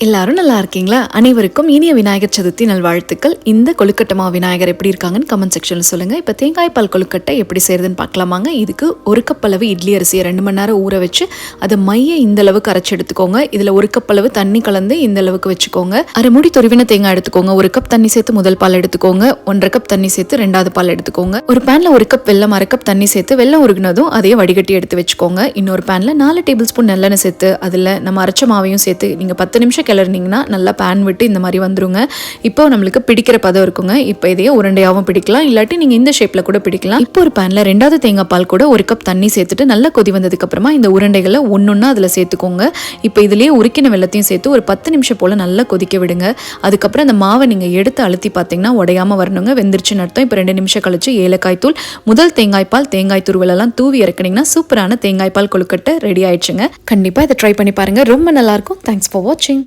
எல்லாரும் நல்லா இருக்கீங்களா? அனைவருக்கும் இனிய விநாயகர் சதுர்த்தி நல்வாழ்த்துக்கள். இந்த கொழுக்கட்டை மாவு விநாயகர் எப்படி இருக்காங்கன்னு கமெண்ட் செக்ஷனில் சொல்லுங்கள். இப்போ தேங்காய் பால் கொழுக்கட்டை எப்படி செய்யறதுன்னு பார்க்கலாமாங்க. இதுக்கு ஒரு கப் அளவு இட்லி அரிசியை 2 மணி நேரம் ஊற வச்சு அதை மைய இந்த அளவுக்கு அரைச்சி எடுத்துக்கோங்க. இதில் ஒரு கப் அளவு தண்ணி கலந்து இந்த அளவுக்கு வச்சுக்கோங்க. அரை மூடி துருவின தேங்காய் எடுத்துக்கோங்க. ஒரு கப் தண்ணி சேர்த்து முதல் பால் எடுத்துக்கோங்க. 1.5 கப் தண்ணி சேர்த்து 2வது பால் எடுத்துக்கோங்க. ஒரு பேனில் 1 கப் வெல்லம், அரை கப் தண்ணி சேர்த்து வெல்லம் உருகினதும் அதையே வடிகட்டி எடுத்து வச்சுக்கோங்க. இன்னொரு பேனில் 4 டேபிள் ஸ்பூன் நல்லெண்ணெய் சேர்த்து அதில் நம்ம அரைச்ச மாவையும் சேர்த்து நீங்கள் 10 நிமிஷம் கிளறினீங்கன்னா நல்லா பேன் விட்டு இந்த மாதிரி வந்துருங்க. இப்போ நம்மளுக்கு பிடிக்கிற பதம் இருக்குங்க. இப்போ இதையே உருண்டையாகவும் பிடிக்கலாம், இல்லாட்டி நீங்கள் இந்த ஷேப்பில் கூட பிடிக்கலாம். இப்போ ஒரு பேனில் 2வது தேங்காய் பால் கூட 1 கப் தண்ணி சேர்த்துட்டு நல்லா கொதி வந்ததுக்கு அப்புறமா இந்த உருண்டைகளை ஒன்னொன்னா அதில் சேர்த்துக்கோங்க. இப்போ இதுலேயே உருக்கின வெள்ளத்தையும் சேர்த்து ஒரு 10 நிமிஷம் போல் நல்லா கொதிக்க விடுங்க. அதுக்கப்புறம் அந்த மாவை நீங்கள் எடுத்து அழுத்தி பார்த்தீங்கன்னா உடையாமல் வரணுங்க. வெந்திருச்சுன்னு அர்த்தம். இப்போ 2 நிமிஷம் கழிச்சு ஏலக்காய் தூள், முதல் தேங்காய் பால், தேங்காய் துருவலெல்லாம் தூவி இறக்குனீங்கன்னா சூப்பரான தேங்காய் பால் கொழுக்கட்டை ரெடி ஆயிடுச்சுங்க. கண்டிப்பாக இதை ட்ரை பண்ணி பாருங்கள். ரொம்ப நல்லாயிருக்கும். தேங்க்ஸ் ஃபார் வாட்சிங்.